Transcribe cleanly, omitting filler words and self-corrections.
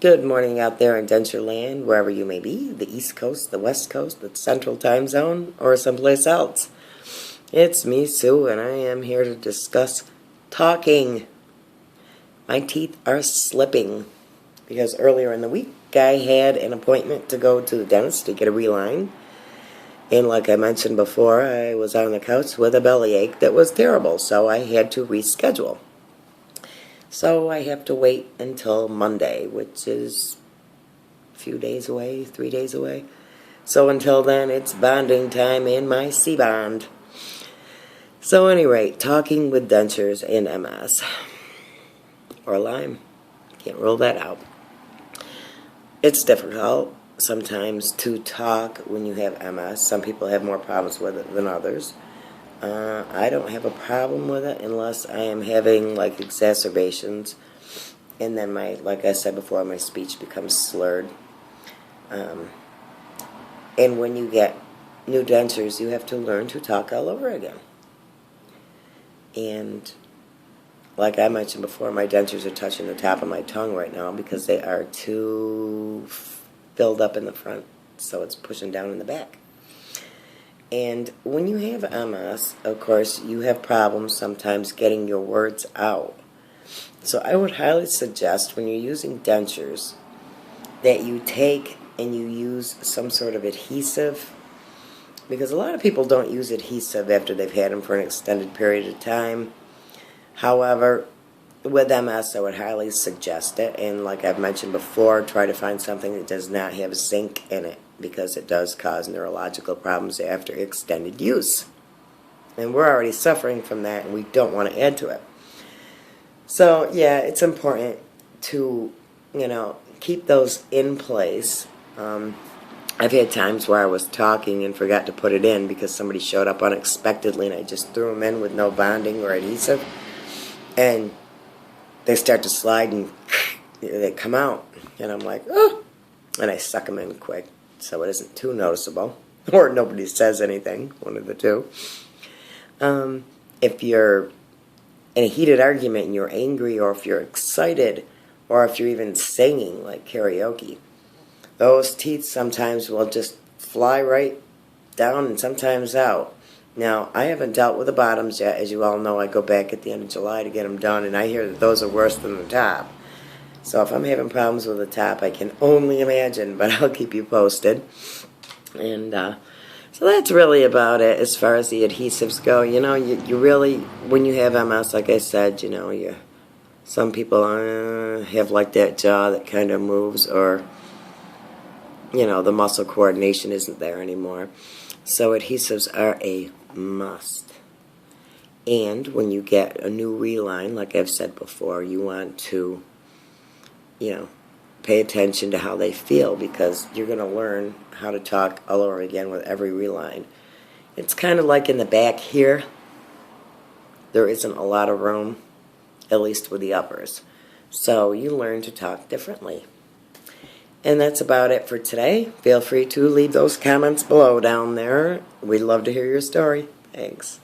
Good morning out there in Denture land, wherever you may be, the East Coast, the West Coast, the Central Time Zone, or someplace else. It's me, Sue, and I am here to discuss talking. My teeth are slipping because earlier in the week I had an appointment to go to the dentist to get a reline. And like I mentioned before, I was on the couch with a bellyache that was terrible, so I had to reschedule. So I have to wait until Monday, which is a few days away, 3 days away. So until then, it's bonding time in my C-bond. So at any rate, talking with dentures and MS. Or Lyme. Can't rule that out. It's difficult sometimes to talk when you have MS. Some people have more problems with it than others. I don't have a problem with it unless I am having like exacerbations, and then like I said before, my speech becomes slurred. And when you get new dentures, you have to learn to talk all over again. And like I mentioned before, my dentures are touching the top of my tongue right now because they are too filled up in the front, so it's pushing down in the back. And when you have MS, of course, you have problems sometimes getting your words out. So I would highly suggest when you're using dentures that you take and you use some sort of adhesive, because a lot of people don't use adhesive after they've had them for an extended period of time. However, with MS, I would highly suggest it. And like I've mentioned before, try to find something that does not have zinc in it, because it does cause neurological problems after extended use. And we're already suffering from that, and we don't want to add to it. So, yeah, it's important to, keep those in place. I've had times where I was talking and forgot to put it in because somebody showed up unexpectedly, and I just threw them in with no bonding or adhesive. And they start to slide, and they come out. And I'm like, oh! And I suck them in quick, so it isn't too noticeable, or nobody says anything, one of the two. If you're in a heated argument and you're angry, or if you're excited, or if you're even singing like karaoke, those teeth sometimes will just fly right down and sometimes out. Now, I haven't dealt with the bottoms yet. As you all know, I go back at the end of July to get them done, and I hear that those are worse than the top. So if I'm having problems with the top, I can only imagine, but I'll keep you posted. And so that's really about it as far as the adhesives go. You really, when you have MS, like I said, some people have like that jaw that kind of moves, or, the muscle coordination isn't there anymore. So adhesives are a must. And when you get a new reline, like I've said before, you want to pay attention to how they feel, because you're going to learn how to talk all over again with every reline. It's kind of like in the back here, there isn't a lot of room, at least with the uppers. So you learn to talk differently. And that's about it for today. Feel free to leave those comments below down there. We'd love to hear your story. Thanks.